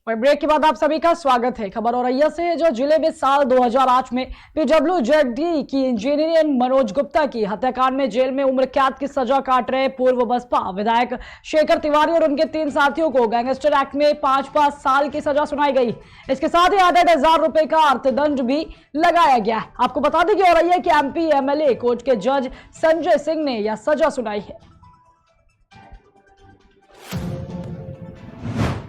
और ब्रेक के बाद आप सभी का स्वागत है। खबर औरैया से है, जो जिले में साल 2008 में PWZ की इंजीनियर मनोज गुप्ता की हत्याकांड में जेल में उम्र कैद की सजा काट रहे पूर्व बसपा विधायक शेखर तिवारी और उनके 3 साथियों को गैंगस्टर एक्ट में 5 साल की सजा सुनाई गई। इसके साथ ही 8,000 रुपए का अर्थदंड भी लगाया गया है। आपको बता दें कि औरैया के MP MLA कोर्ट के जज संजय सिंह ने यह सजा सुनाई है।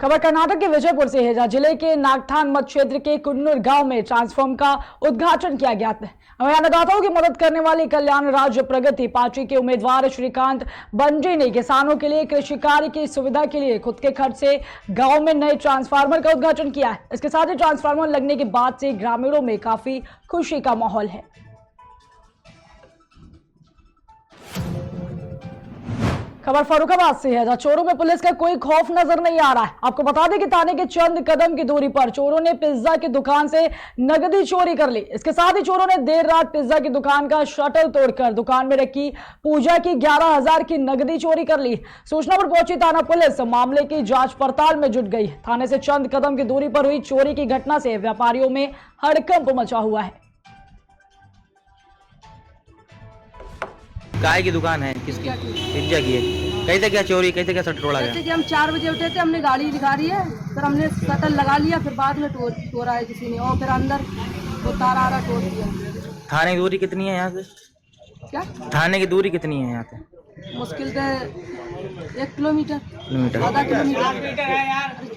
खबर कर्नाटक के विजयपुर से है, जहां जिले के नागठान मत क्षेत्र के कुन्नूर गांव में ट्रांसफॉर्म का उद्घाटन किया गया था। अन्नदाताओं की मदद करने वाली कल्याण राज्य प्रगति पार्टी के उम्मीदवार श्रीकांत बंजी ने किसानों के लिए कृषि कार्य की सुविधा के लिए खुद के खर्च से गांव में नए ट्रांसफार्मर का उद्घाटन किया है। इसके साथ ही ट्रांसफार्मर लगने के बाद से ग्रामीणों में काफी खुशी का माहौल है। खबर फर्रुखाबाद से है, जहां चोरों में पुलिस का कोई खौफ नजर नहीं आ रहा है। आपको बता दें कि थाने के चंद कदम की दूरी पर चोरों ने पिज्जा की दुकान से नकदी चोरी कर ली। इसके साथ ही चोरों ने देर रात पिज्जा की दुकान का शटर तोड़कर दुकान में रखी पूजा की 11,000 की नकदी चोरी कर ली। सूचना पर पहुंची थाना पुलिस मामले की जांच पड़ताल में जुट गई। थाने से चंद कदम की दूरी पर हुई चोरी की घटना से व्यापारियों में हड़कंप मचा हुआ है। गाय की दुकान है, किसकी? पिज्जा की है। कैसे क्या चोरी, कैसे क्या शटर तोड़ा गया? जैसे कि हम 4 बजे उठे थे, हमने गाड़ी दिखा रही है, फिर हमने शटर लगा लिया, फिर बाद में तोड़ा है किसी ने, और फिर अंदर वो तारा तोड़ दिया। थाने की दूरी कितनी है यहाँ से? क्या थाने की दूरी कितनी है यहाँ से? मुश्किल से 1 किलोमीटर, आधा किलोमीटर,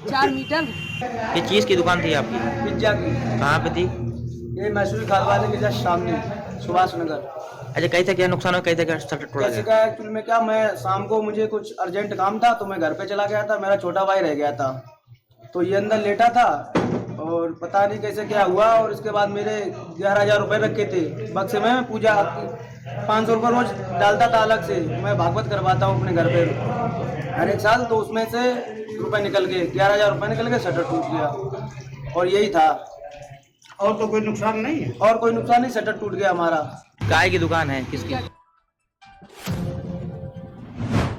4 मीटर। किस चीज़ की दुकान थी आपकी? पिज्जा की। कहाँ पे थी? ये मैसूरी खाल वाले के जस्ट सामने, सुभाष नगर। अच्छा, कैसे क्या नुकसान हुआ, कैसे क्या शटर तोड़ा कैसे गया? क्या एक्चुअल में क्या, मैं शाम को मुझे कुछ अर्जेंट काम था तो मैं घर पे चला गया था, मेरा छोटा भाई रह गया था, तो ये अंदर लेटा था और पता नहीं कैसे क्या हुआ। और इसके बाद मेरे 11,000 रुपये रखे थे बक्से में, पूजा 500 रुपये रोज डालता था अलग से, मैं भागवत करवाता हूँ अपने घर पे हर एक साल, तो उसमें से रुपये निकल गए, 11,000 रुपये निकल गए, शटर टूट गया और यही था। और तो कोई नुकसान नहीं है? और कोई नुकसान नहीं, शटर टूट गया हमारा। गाय की दुकान है, किसकी?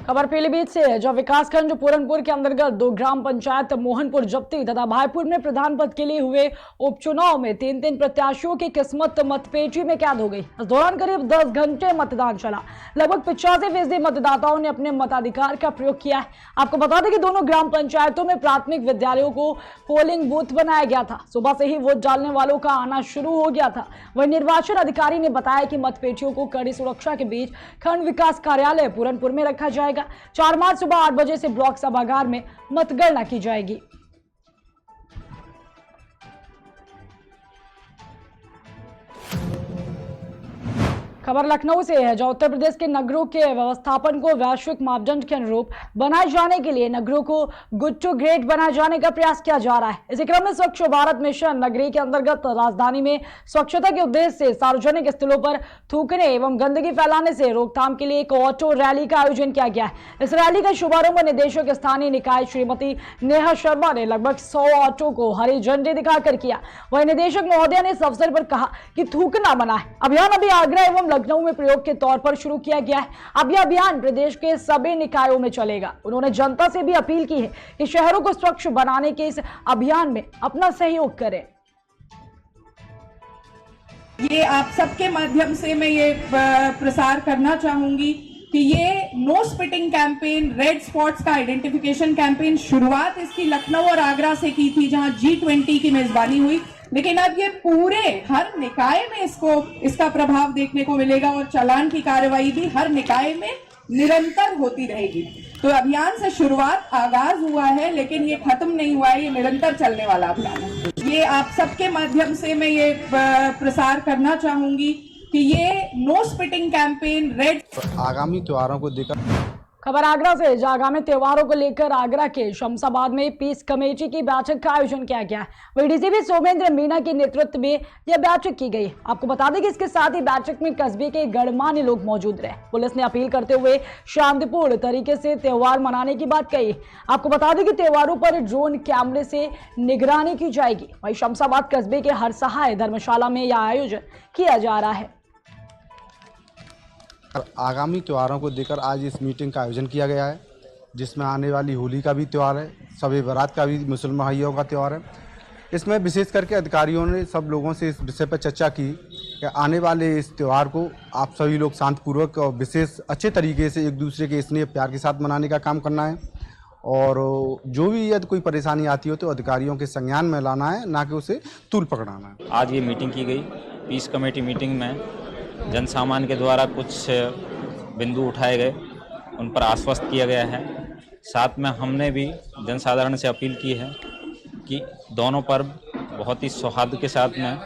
खबर पीलीभीत से है, जो विकासखंड पूरनपुर के अंतर्गत 2 ग्राम पंचायत मोहनपुर जप्ती तथा भाईपुर में प्रधान पद के लिए हुए उपचुनाव में 3 प्रत्याशियों की किस्मत मतपेटी में कैद हो गई। इस दौरान करीब 10 घंटे मतदान चला। लगभग 85% मतदाताओं ने अपने मताधिकार का प्रयोग किया है। आपको बता दें कि दोनों ग्राम पंचायतों में प्राथमिक विद्यालयों को पोलिंग बूथ बनाया गया था। सुबह से ही वोट डालने वालों का आना शुरू हो गया था। वहीं निर्वाचन अधिकारी ने बताया कि मतपेटियों को कड़ी सुरक्षा के बीच खंड विकास कार्यालय पूरनपुर में रखा जाएगा। 4 मार्च सुबह 8 बजे से ब्लॉक सभागार में मतगणना की जाएगी। खबर लखनऊ से है, जो उत्तर प्रदेश के नगरों के व्यवस्थापन को वैश्विक मापदंड के अनुरूप बनाए जाने के लिए नगरों को गुड टू ग्रेट बनाए जाने का प्रयास किया जा रहा है। इसी क्रम में स्वच्छ भारत मिशन नगरी के अंतर्गत राजधानी में स्वच्छता के उद्देश्य से सार्वजनिक स्थलों पर थूकने एवं गंदगी फैलाने से रोकथाम के लिए एक ऑटो रैली का आयोजन किया गया है। इस रैली का शुभारंभ निदेशक स्थानीय निकाय श्रीमती नेहा शर्मा ने लगभग 100 ऑटो को हरी झंडी दिखाकर किया। वही निदेशक महोदया ने इस अवसर पर कहा कि थूकना मना है। अभियान अभी आगरा एवं लखनऊ में प्रयोग के तौर पर शुरू किया गया है। अब यह अभियान प्रदेश के सभी निकायों में चलेगा। उन्होंने जनता से भी अपील की है कि शहरों को स्वच्छ बनाने के इस अभियान में अपना सहयोग करें। ये आप सबके माध्यम से मैं ये प्रसार करना चाहूंगी कि ये no spitting campaign, red spots का आइडेंटिफिकेशन कैंपेन, शुरुआत इसकी लखनऊ और आगरा से की थी, जहां G20 की मेजबानी हुई, लेकिन अब ये पूरे हर निकाय में इसका प्रभाव देखने को मिलेगा और चालान की कार्रवाई भी हर निकाय में निरंतर होती रहेगी। तो अभियान से शुरुआत, आगाज हुआ है, लेकिन ये खत्म नहीं हुआ है, ये निरंतर चलने वाला अभियान है। ये आप सबके माध्यम से मैं ये प्रसार करना चाहूंगी कि ये नो स्पिटिंग कैंपेन, रेड आगामी त्योहारों को देखकर खबर आगरा से, जहां आगामी त्योहारों को लेकर आगरा के शमशाबाद में पीस कमेटी की बैठक का आयोजन किया गया है। वही डीसीपी सोमेंद्र मीना के नेतृत्व में यह बैठक की गई। आपको बता दें कि इसके साथ ही बैठक में कस्बे के गणमान्य लोग मौजूद रहे। पुलिस ने अपील करते हुए शांतिपूर्ण तरीके से त्योहार मनाने की बात कही। आपको बता दें कि त्योहारों पर ड्रोन कैमरे से निगरानी की जाएगी। वही शमशाबाद कस्बे के हर सहाय धर्मशाला में यह आयोजन किया जा रहा है। आगामी त्योहारों को देखकर आज इस मीटिंग का आयोजन किया गया है, जिसमें आने वाली होली का भी त्यौहार है, शब बारात का भी मुसलमान भाइयों का त्यौहार है। इसमें विशेष करके अधिकारियों ने सब लोगों से इस विषय पर चर्चा की कि आने वाले इस त्यौहार को आप सभी लोग शांतिपूर्वक और विशेष अच्छे तरीके से एक दूसरे के स्नेह प्यार के साथ मनाने का काम करना है, और जो भी यदि कोई परेशानी आती हो तो अधिकारियों के संज्ञान में लाना है, ना कि उसे तूल पकड़ाना है। आज ये मीटिंग की गई। पीस कमेटी मीटिंग में जन सामान्य के द्वारा कुछ बिंदु उठाए गए, उन पर आश्वस्त किया गया है। साथ में हमने भी जनसाधारण से अपील की है कि दोनों पर्व बहुत ही सौहार्द के साथ में,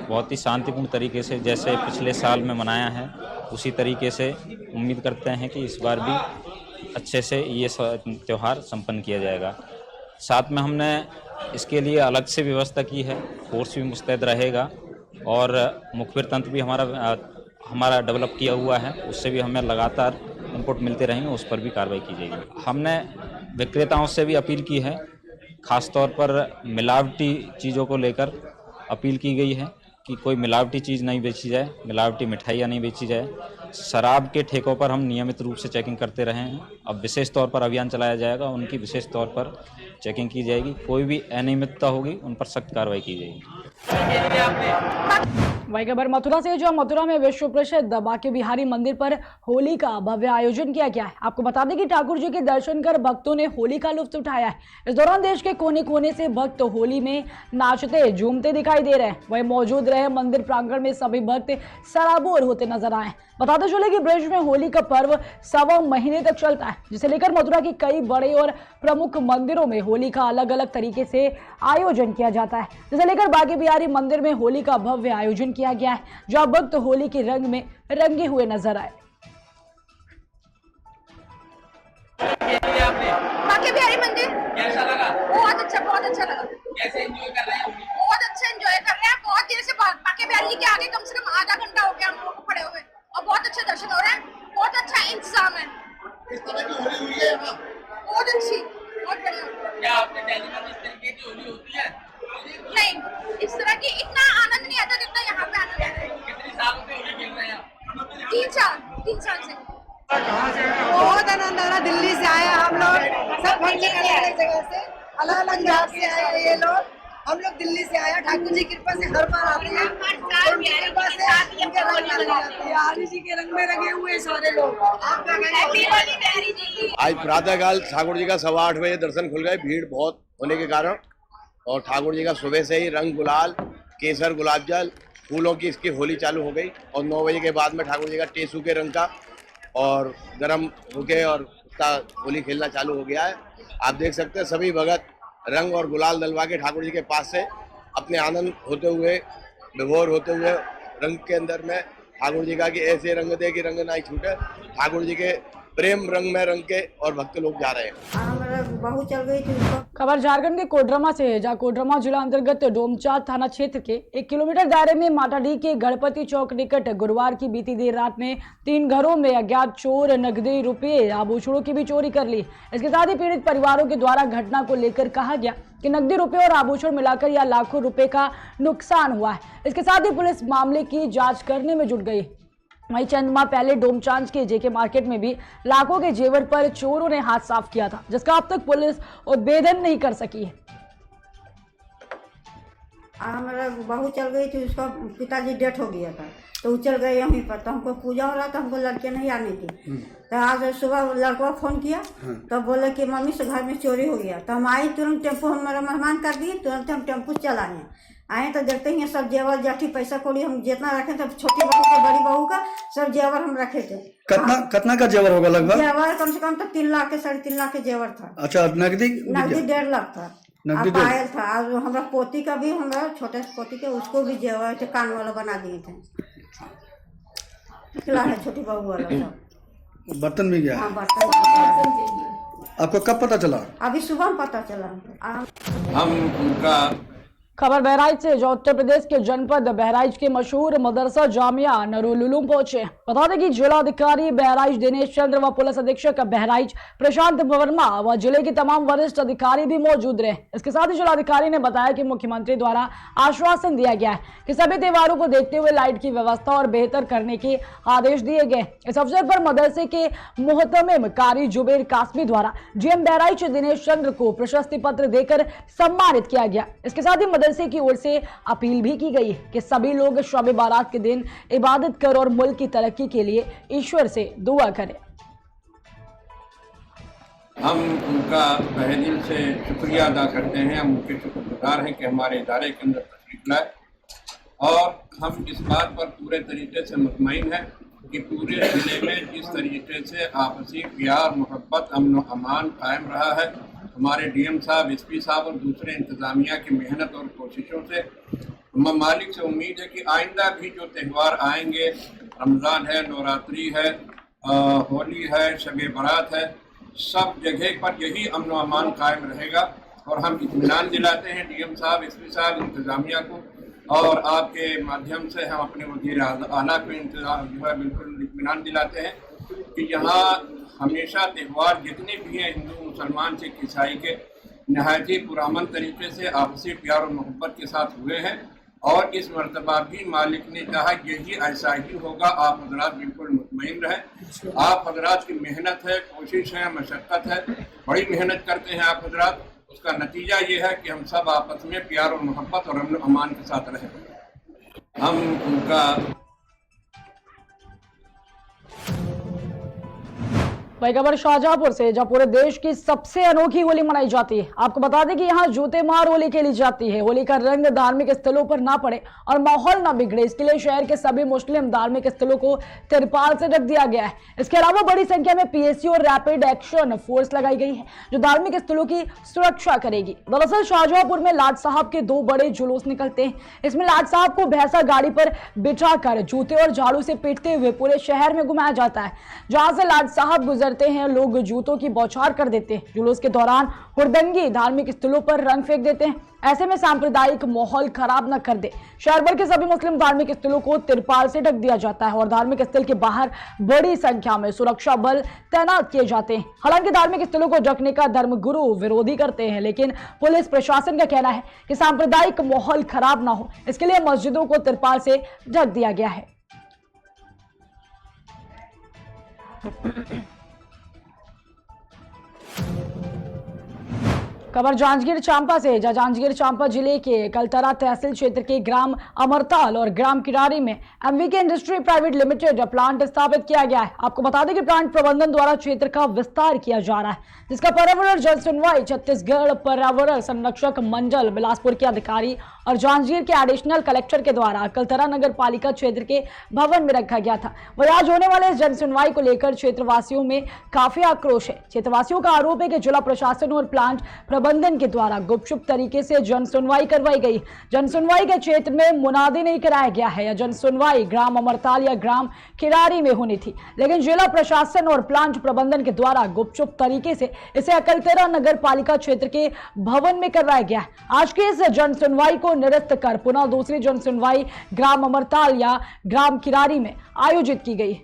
बहुत ही शांतिपूर्ण तरीके से जैसे पिछले साल में मनाया है उसी तरीके से उम्मीद करते हैं कि इस बार भी अच्छे से ये त्यौहार संपन्न किया जाएगा। साथ में हमने इसके लिए अलग से व्यवस्था की है, फोर्स भी मुस्तैद रहेगा और मुखबिर तंत्र भी हमारा डेवलप किया हुआ है, उससे भी हमें लगातार इनपुट मिलते रहेंगे, उस पर भी कार्रवाई की जाएगी। हमने विक्रेताओं से भी अपील की है, ख़ासतौर पर मिलावटी चीज़ों को लेकर अपील की गई है कि कोई मिलावटी चीज़ नहीं बेची जाए, मिलावटी मिठाइयाँ नहीं बेची जाए। शराब के ठेकों पर हम नियमित रूप से चेकिंग करते रहे हैं, अब विशेष तौर पर अभियान चलाया जाएगा, उनकी विशेष तौर पर चेकिंग की जाएगी। कोई भी अनियमितता होगी उन पर सख्त कार्रवाई की जाएगी। वही खबर मथुरा से, जो मथुरा में विश्व प्रसिद्ध बांके बिहारी मंदिर पर होली का भव्य आयोजन किया गया है। आपको बता दें कि ठाकुर जी के दर्शन कर भक्तों ने होली का लुत्फ उठाया है। इस दौरान देश के कोने कोने से भक्त होली में नाचते झूमते दिखाई दे रहे हैं। वही मौजूद रहे मंदिर प्रांगण में सभी भक्त सराबोर होते नजर आए। बताते चले कि ब्रज में होली का पर्व 1.25 महीने तक चलता है, जिसे लेकर मथुरा के कई बड़े और प्रमुख मंदिरों में होली का अलग अलग तरीके से आयोजन किया जाता है। जिसे लेकर बांके बिहारी मंदिर में होली का भव्य आयोजन किया गया है, जहां भक्त होली के रंग में रंगे हुए नजर आए। बांके बिहारी मंदिर कैसा लगा? बहुत अच्छा लगा। कैसे एंजॉय कर रहे हैं? बहुत अच्छा एंजॉय कर रहे हैं। बहुत देर से बांके बिहारी जी के आगे कम से कम आधा घंटा हो गया हम लोगों को खड़े हुए, और बहुत अच्छे दर्शन हो रहे हैं। बहुत अच्छा इंतजाम है। इस तरह की होली हुई है यहाँ? बहुत अच्छी, बहुत बढ़िया। क्या आपने दिल्ली में इस तरीके की होली होती है? नहीं, इस तरह की इतना आनंद नहीं आता जितना यहाँ पे आनंद आता है। कितने सालों से होली खेल रहे हैं? 3 साल से। बहुत आनंद आ रहा। दिल्ली से आए हम लोग, सब अलग जगह से, अलग अलग जगह से आए ये लोग। हम लोग दिल्ली से आए, ठाकुर जी की कृपा से हर बार आते हैं। बिहारी जी के रंग में लगे हुए सारे लोग। आज प्रातःकाल ठाकुर जी का 8:15 बजे दर्शन खुल गए, भीड़ बहुत होने के कारण, और ठाकुर जी का सुबह से ही रंग गुलाल, केसर, गुलाब जल, फूलों की इसकी होली चालू हो गई। और 9 बजे के बाद में ठाकुर जी का टेसू के रंग का और गरम होके और उसका होली खेलना चालू हो गया है। आप देख सकते हैं सभी भगत रंग और गुलाल डलवा के ठाकुर जी के पास से अपने आनंद होते हुए, विभोर होते हुए रंग के अंदर में ठाकुर जी का कि ऐसे रंग दे कि रंग ना छूटे, ठाकुर जी के प्रेम रंग में रंग के और भक्त लोग जा रहे हैं। बहू चल गई थी। खबर झारखंड के कोडरमा से है, जहां कोडरमा जिला अंतर्गत डोमचांच थाना क्षेत्र के 1 किलोमीटर दायरे में माटाडीह के गणपति चौक निकट गुरुवार की बीती देर रात में 3 घरों में अज्ञात चोर नकदी, रुपये, आभूषणों की भी चोरी कर ली। इसके साथ ही पीड़ित परिवारों के द्वारा घटना को लेकर कहा गया कि नकदी, रुपये और आभूषण मिलाकर या लाखों रुपए का नुकसान हुआ है। इसके साथ ही पुलिस मामले की जाँच करने में जुट गई। वहीं चंद माह पहले डोमचांच के जेके मार्केट में भी लाखों के जेवर पर चोरों ने हाथ साफ किया था, जिसका अब तक पुलिस उद्भेदन नहीं कर सकी है। हमारा बहू चल गई थी, उसका पिताजी डेथ हो गया था, तो वो चल गए यहीं पर। तो हमको पूजा हो रहा था, हमको लड़के नहीं आने थी। तो आज सुबह लड़का फोन किया, तो बोले कि मम्मी से घर में चोरी हो गया। तो हम आई, तुरंत टेम्पो हमारा मेहमान कर दिए, तुरंत हम टेम्पो चलाए आए। तो देखते ही सब जेवर जाठी पैसा कौड़ी हम जितना रखे थे, छोटी बहू का, बड़ी बहू का, सब जेवर हम रखे थे। कितना का जेवर होगा लगभग? जेवर कम से कम तो 3 लाख के 3.5 लाख के जेवर था। अच्छा, नकदी 1.5 लाख था। पायल था। और हमारा पोती का भी, हमारा छोटे पोती के, उसको भी जेवर थे, कान वाला बना दिए थे। निकला है छोटी बहू वाला सब। बर्तन भी गया? हाँ, बर्तन। आपको कब पता चला? अभी सुबह पता चला। हम उनका खबर बहराइच से, जो उत्तर प्रदेश के जनपद बहराइच के मशहूर मदरसा जामिया नूरुल उलूम पहुंचे। बता दें कि जिलाधिकारी बहराइच दिनेश चंद्र व पुलिस अधीक्षक बहराइच प्रशांत वर्मा व जिले के तमाम वरिष्ठ अधिकारी भी मौजूद रहे। इसके साथ ही जिलाधिकारी ने बताया कि मुख्यमंत्री द्वारा आश्वासन दिया गया है कि सभी त्योहारों को देखते हुए लाइट की व्यवस्था और बेहतर करने के आदेश दिए गए। इस अवसर पर मदरसे के मोहतमिम कारी जुबेर कासमी द्वारा जीएम बहराइच दिनेश चंद्र को प्रशस्ति पत्र देकर सम्मानित किया गया। इसके साथ ही मदरसे की ओर से अपील भी की गई कि सभी लोग शब बारात के दिन इबादत कर और मुल्क की तरक्की के लिए ईश्वर से दुआ करें। हम उनका तहे दिल से शुक्रिया अदा करते हैं। हम उनके शुक्रगुजार हैं कि हमारे इदारे के अंदर तशरीफ लाए, और हम इस बात पर पूरे तरीके से मुतमईन हैं कि पूरे जिले में जिस तरीके से आपसी प्यार मोहब्बत अमन अमान कायम रहा है, हमारे डीएम साहब, एसपी साहब और दूसरे इंतजामिया की मेहनत और कोशिशों से, मालिक से उम्मीद है कि आइंदा भी जो त्यौहार आएंगे, रमज़ान है, नवरात्रि है, होली है, शब बारात है, सब जगह पर यही अमन अमान कायम रहेगा। और हम इत्मीनान दिलाते हैं डीएम साहब, एसपी साहब, इंतजामिया को, और आपके माध्यम से हम अपने वज़ीर आला को इंतजाम जो है बिल्कुल इत्मीनान दिलाते हैं कि यहाँ हमेशा त्यौहार जितने भी हैं, हिंदू मुसलमान सिख ईसाई के, नहायत ही पुरअमन तरीके से आपसी प्यार और मोहब्बत के साथ हुए हैं। और इस मरतबा भी मालिक ने कहा यही ऐसा ही होगा। आप हजरात बिल्कुल मुतमईन रहें। आप हजरात की मेहनत है, कोशिश है, मशक्क़त है, बड़ी मेहनत करते हैं आप हजरात। उसका नतीजा ये है कि हम सब आपस में प्यार और मोहब्बत और अमन अमान के साथ रहें। हम उनका भाई खबर शाहजहांपुर से, जहां पूरे देश की सबसे अनोखी होली मनाई जाती है। आपको बता दें कि यहां जूते मार होली खेली जाती है। होली का रंग धार्मिक स्थलों पर ना पड़े और माहौल ना बिगड़े, इसके लिए शहर के सभी मुस्लिम धार्मिक स्थलों को तिरपाल से ढक दिया गया है। इसके अलावा बड़ी संख्या में पीएससी और रैपिड एक्शन फोर्स लगाई गई है जो धार्मिक स्थलों की सुरक्षा करेगी। दरअसल शाहजहांपुर में लाट साहब के 2 बड़े जुलूस निकलते हैं। इसमें लाट साहब को भैंसा गाड़ी पर बिठाकर जूते और झाड़ू से पीटते हुए पूरे शहर में घुमाया जाता है। जहां से लाट साहब गुजरते हैं, लोग जूतों की बौछार कर देते हैं। जुलूस के दौरान हुड़दंगी धार्मिक स्थलों पर रंग फेंक देते हैं। ऐसे में सांप्रदायिक माहौल खराब न कर दे, शहर भर के सभी मुस्लिम धार्मिक स्थलों को तिरपाल से ढक दिया जाता है और धार्मिक स्थल के बाहर बड़ी संख्या में सुरक्षा बल तैनात किए जाते हैं। हालांकि धार्मिक स्थलों को ढकने का धर्मगुरु विरोधी करते हैं, लेकिन पुलिस प्रशासन का कहना है कि सांप्रदायिक माहौल खराब ना हो, इसके लिए मस्जिदों को तिरपाल से ढक दिया गया है। खबर जांजगीर चांपा से, जहां जांजगीर चांपा जिले के कलतरा तहसील क्षेत्र के ग्राम अमरताल और ग्राम किरारी में एमवीके इंडस्ट्री प्राइवेट लिमिटेड प्लांट स्थापित किया गया है। आपको बता दें कि प्लांट प्रबंधन द्वारा क्षेत्र का विस्तार किया जा रहा है, जिसका पर्यावरण जल सुनवाई छत्तीसगढ़ पर्यावरण संरक्षक मंडल बिलासपुर के अधिकारी और जांजगीर के एडिशनल कलेक्टर के द्वारा कलतरा नगर पालिका क्षेत्र के भवन में रखा गया था। वही आज होने वाले इस जन सुनवाई को लेकर क्षेत्रवासियों में काफी आक्रोश है। क्षेत्रवासियों का आरोप है कि जिला प्रशासन और प्लांट प्रबंधन के द्वारा गुपचुप तरीके से जन सुनवाई करवाई गई। जन सुनवाई के क्षेत्र में मुनादी नहीं कराया गया है। यह जन सुनवाई ग्राम अमरताल या ग्राम किरारी में होनी थी, लेकिन जिला प्रशासन और प्लांट प्रबंधन के द्वारा गुपचुप तरीके से इसे अकलतरा नगर पालिका क्षेत्र के भवन में करवाया गया। आज की इस जन सुनवाई को निरस्त कर पुनः दूसरी जन सुनवाई ग्राम अमरताल या ग्राम किरारी में आयोजित की गई।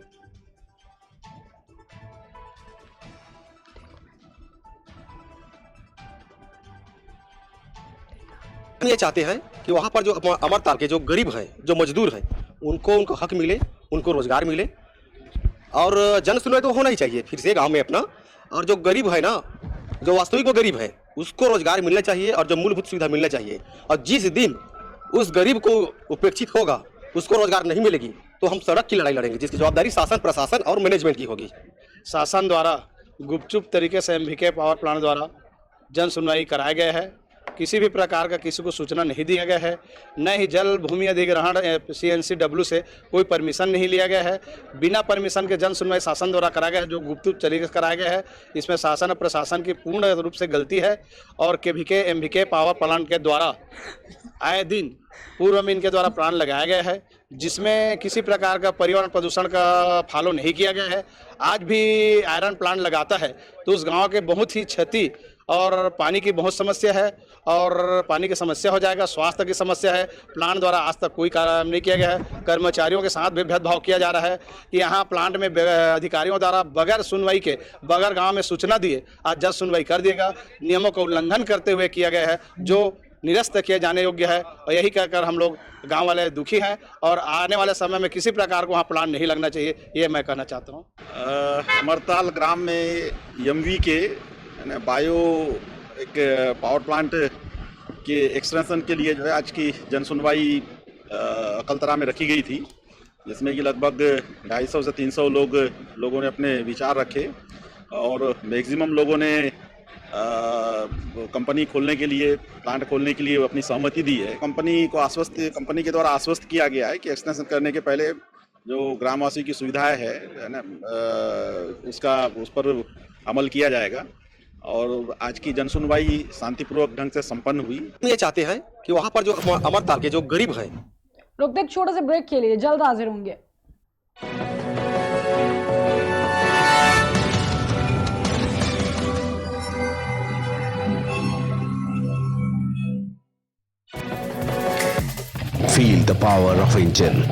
ये चाहते हैं कि वहाँ पर जो अमरताल के जो गरीब हैं, जो मजदूर हैं, उनको उनका हक मिले, उनको रोजगार मिले और जन सुनवाई तो होना ही चाहिए फिर से गांव में अपना। और जो गरीब है ना, जो वास्तविक में गरीब है, उसको रोजगार मिलना चाहिए और जो मूलभूत सुविधा मिलना चाहिए। और जिस दिन उस गरीब को उपेक्षित होगा, उसको रोजगार नहीं मिलेगी, तो हम सड़क की लड़ाई लड़ेंगे, जिसकी जवाबदारी शासन प्रशासन और मैनेजमेंट की होगी। शासन द्वारा गुपचुप तरीके से एमवीके पावर प्लांट द्वारा जन सुनवाई कराया गया है। किसी भी प्रकार का किसी को सूचना नहीं दिया गया है, न ही जल भूमि अधिग्रहण CNCW से कोई परमिशन नहीं लिया गया है। बिना परमिशन के जन सुनवाई शासन द्वारा कराया गया है, जो गुप्त तरीके से कराया गया है। इसमें शासन और प्रशासन की पूर्ण रूप से गलती है। और KVK MVK पावर प्लांट के द्वारा आए दिन पूर्व में इनके द्वारा प्लांट लगाया गया है, जिसमें किसी प्रकार का पर्यावरण प्रदूषण का फॉलो नहीं किया गया है। आज भी आयरन प्लांट लगाता है तो उस गांव के बहुत ही क्षति और पानी की बहुत समस्या है और पानी की समस्या हो जाएगा, स्वास्थ्य की समस्या है। प्लांट द्वारा आज तक कोई काम नहीं किया गया है। कर्मचारियों के साथ भी भेदभाव किया जा रहा है कि यहाँ प्लांट में अधिकारियों द्वारा बगैर सुनवाई के, बगैर गांव में सूचना दिए आज जज सुनवाई कर दिएगा। नियमों का उल्लंघन करते हुए किया गया है जो निरस्त किए जाने योग्य है। और यही कहकर हम लोग गांव वाले दुखी हैं और आने वाले समय में किसी प्रकार को वहाँ प्लांट नहीं लगना चाहिए, ये मैं कहना चाहता हूँ। अमरताल ग्राम में यमवी के बायो एक पावर प्लांट के एक्सटेंशन के लिए जो है आज की जन सुनवाई अकलतरा में रखी गई थी, जिसमें कि लगभग 250 से 300 लोगों ने अपने विचार रखे और मैक्सिमम लोगों ने कंपनी खोलने के लिए, प्लांट खोलने के लिए अपनी सहमति दी है। कंपनी के द्वारा आश्वस्त किया गया है कि एक्सटेंशन करने के पहले जो ग्रामवासी की सुविधाएं है ना, उस पर अमल किया जाएगा। और आज की जनसुनवाई शांतिपूर्वक ढंग से संपन्न हुई। ये चाहते हैं कि वहाँ पर जो अमरताल के जो गरीब हैं, रुकते एक छोटे से ब्रेक के लिए, जल्द हाजिर होंगे। Feel the power of engine.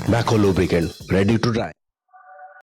Macco lubricant, ready to drive.